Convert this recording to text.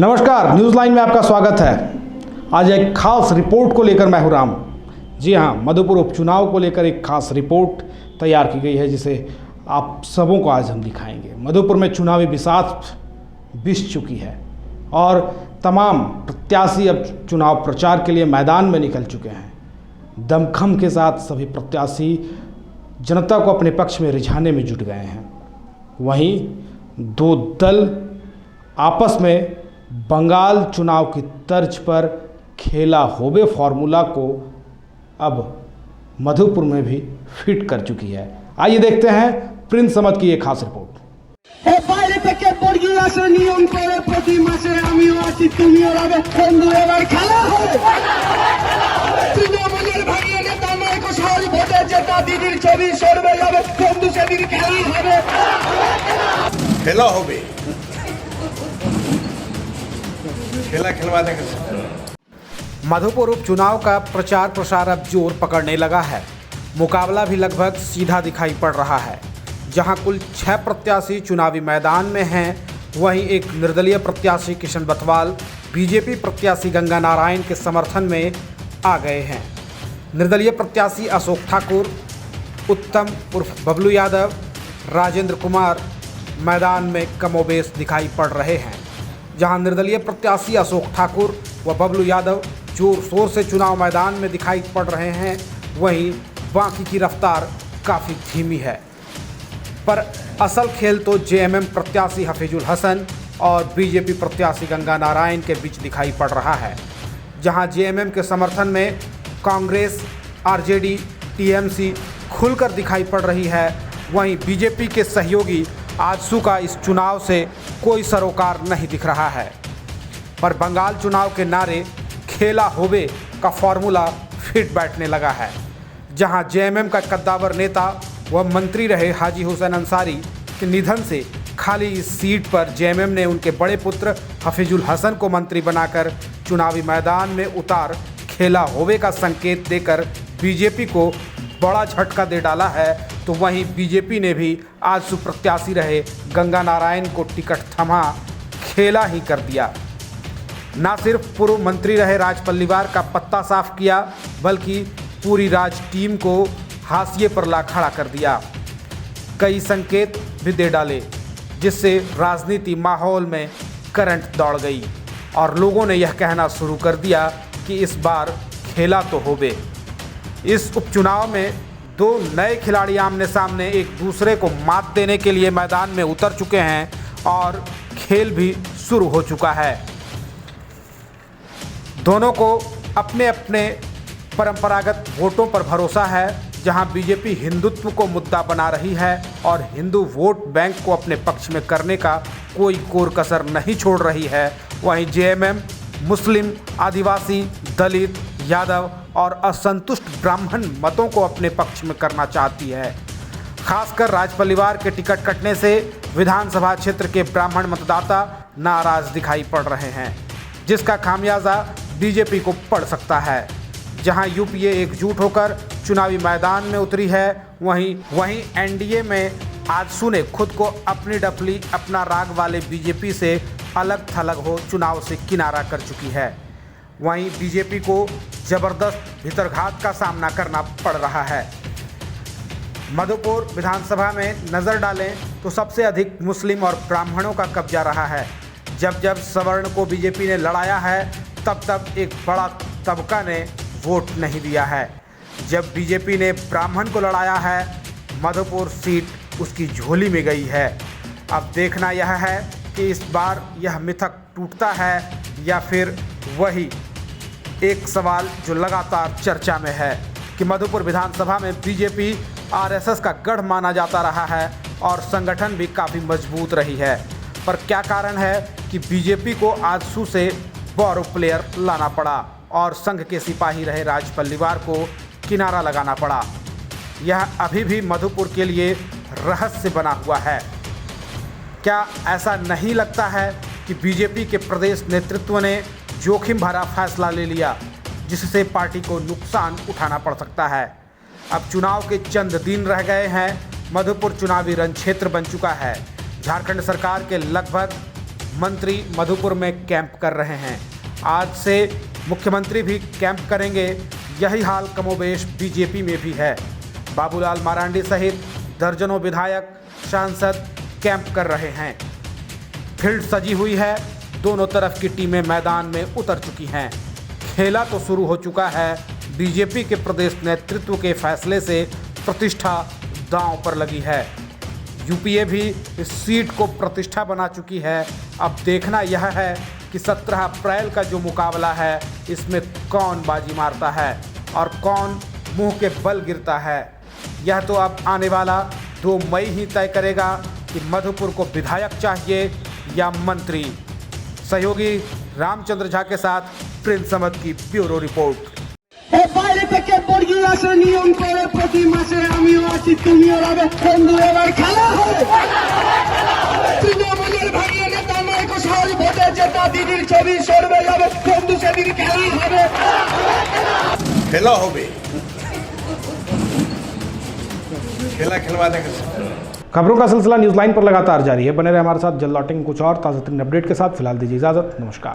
नमस्कार, news line में आपका स्वागत है। आज एक खास रिपोर्ट को लेकर मैं हूं राम। जी हां, मधुपुर उपचुनाव को लेकर एक खास रिपोर्ट तैयार की गई है जिसे आप सबों को आज हम दिखाएंगे। मधुपुर में चुनावी बिसात बिछ चुकी है और तमाम प्रत्याशी अब चुनाव प्रचार के लिए मैदान में निकल चुके हैं। दमखम के साथ सभी प्रत्याशी जनता को अपने पक्ष में रिझाने में जुट गए हैं। वहीं दो दल आपस में बंगाल चुनाव की तर्ज पर खेला होबे फॉर्मूला को अब मधुपुर में भी फिट कर चुकी है। आइए देखते हैं प्रिंस समद की एक खास रिपोर्ट। खेला होबे खेला खिलवा देंगे। मधुपुर उपचुनाव का प्रचार प्रसार अब जोर पकड़ने लगा है। मुकाबला भी लगभग सीधा दिखाई पड़ रहा है। जहां कुल 6 प्रत्याशी चुनावी मैदान में हैं, वहीं एक निर्दलीय प्रत्याशी किशन बथवाल बीजेपी प्रत्याशी गंगा नारायण के समर्थन में आ गए हैं। निर्दलीय प्रत्याशी अशोक ठाकुर, उत्तम उर्फ बबलू यादव, राजेंद्र कुमार मैदान में कमोबेश दिखाई पड़ रहे हैं। जहां निर्दलीय प्रत्याशी अशोक ठाकुर व बबलू यादव जोर शोर से चुनाव मैदान में दिखाई पड़ रहे हैं, वहीं बाकी की रफ्तार काफ़ी धीमी है। पर असल खेल तो जेएमएम प्रत्याशी हफीजुल हसन और बीजेपी प्रत्याशी गंगा नारायण के बीच दिखाई पड़ रहा है। जहां जेएमएम के समर्थन में कांग्रेस, आरजेडी, टीएमसी खुलकर दिखाई पड़ रही है, वहीं बीजेपी के सहयोगी आजसू का इस चुनाव से कोई सरोकार नहीं दिख रहा है। पर बंगाल चुनाव के नारे खेला होबे का फॉर्मूला फिट बैठने लगा है। जहां जेएमएम का कद्दावर नेता व मंत्री रहे हाजी हुसैन अंसारी के निधन से खाली इस सीट पर जेएमएम ने उनके बड़े पुत्र हफीजुल हसन को मंत्री बनाकर चुनावी मैदान में उतार खेला होबे का संकेत देकर बीजेपी को बड़ा झटका दे डाला है, तो वहीं बीजेपी ने भी आजसू प्रत्याशी रहे गंगा नारायण को टिकट थमा खेला ही कर दिया। ना सिर्फ पूर्व मंत्री रहे राज पल्लीवार का पत्ता साफ किया, बल्कि पूरी राज टीम को हाशिए पर ला खड़ा कर दिया। कई संकेत भी दे डाले, जिससे राजनीति माहौल में करंट दौड़ गई और लोगों ने यह कहना शुरू कर दिया कि इस बार खेला तो होबे। इस उपचुनाव में दो नए खिलाड़ी आमने सामने एक दूसरे को मात देने के लिए मैदान में उतर चुके हैं और खेल भी शुरू हो चुका है। दोनों को अपने अपने परंपरागत वोटों पर भरोसा है। जहां बीजेपी हिंदुत्व को मुद्दा बना रही है और हिंदू वोट बैंक को अपने पक्ष में करने का कोई कोर कसर नहीं छोड़ रही है, वहीं जेएमएम मुस्लिम, आदिवासी, दलित, यादव और असंतुष्ट ब्राह्मण मतों को अपने पक्ष में करना चाहती है। खासकर राज परिवार के टिकट कटने से विधानसभा क्षेत्र के ब्राह्मण मतदाता नाराज दिखाई पड़ रहे हैं, जिसका खामियाजा बीजेपी को पड़ सकता है। जहां यूपीए एकजुट होकर चुनावी मैदान में उतरी है, वहीं एनडीए में आजसू ने खुद को अपनी डफली अपना राग वाले बीजेपी से अलग थलग हो चुनाव से किनारा कर चुकी है। वहीं बीजेपी को जबरदस्त भीतरघात का सामना करना पड़ रहा है। मधुपुर विधानसभा में नज़र डालें तो सबसे अधिक मुस्लिम और ब्राह्मणों का कब्जा रहा है। जब जब सवर्ण को बीजेपी ने लड़ाया है, तब तब एक बड़ा तबका ने वोट नहीं दिया है। जब बीजेपी ने ब्राह्मण को लड़ाया है, मधुपुर सीट उसकी झोली में गई है। अब देखना यह है कि इस बार यह मिथक टूटता है या फिर वही एक सवाल जो लगातार चर्चा में है कि मधुपुर विधानसभा में बीजेपी आरएसएस का गढ़ माना जाता रहा है और संगठन भी काफ़ी मजबूत रही है। पर क्या कारण है कि बीजेपी को आजसू से बोरो प्लेयर लाना पड़ा और संघ के सिपाही रहे राज पल्लीवार को किनारा लगाना पड़ा? यह अभी भी मधुपुर के लिए रहस्य बना हुआ है। क्या ऐसा नहीं लगता है कि बीजेपी के प्रदेश नेतृत्व ने जोखिम भरा फैसला ले लिया, जिससे पार्टी को नुकसान उठाना पड़ सकता है? अब चुनाव के चंद दिन रह गए हैं। मधुपुर चुनावी रण क्षेत्र बन चुका है। झारखंड सरकार के लगभग मंत्री मधुपुर में कैंप कर रहे हैं। आज से मुख्यमंत्री भी कैंप करेंगे। यही हाल कमोबेश बीजेपी में भी है। बाबूलाल मरांडी सहित दर्जनों विधायक सांसद कैंप कर रहे हैं। फील्ड सजी हुई है, दोनों तरफ की टीमें मैदान में उतर चुकी हैं। खेला तो शुरू हो चुका है। बीजेपी के प्रदेश नेतृत्व के फैसले से प्रतिष्ठा दांव पर लगी है। यूपीए भी इस सीट को प्रतिष्ठा बना चुकी है। अब देखना यह है कि 17 अप्रैल का जो मुकाबला है, इसमें कौन बाजी मारता है और कौन मुंह के बल गिरता है। यह तो अब आने वाला 2 मई ही तय करेगा कि मधुपुर को विधायक चाहिए या मंत्री। सहयोगी रामचंद्र झा के साथ प्रिंस समद की ब्यूरो रिपोर्ट। বাইরে থেকে বর্গী আসে নিয়ম করে প্রতি মাসে আমিও আছি তুমিও রবে বন্ধু এবার খেলা হবে তৃণমূলের ভাঙিয়ে নেতা নয় সহজ ভোটে জেতা দিদির ছবি সরবে যাবে বন্ধু সেদিন খেলা হবে खेला हो बे खेला खिलवा देंगे। खबरों का सिलसिला न्यूज़ लाइन पर लगातार जारी है। बने रहे हमारे साथ। जल्द लौटेंगे कुछ और ताज़ा तरीन अपडेट के साथ। फिलहाल दीजिए इजाज़त। नमस्कार।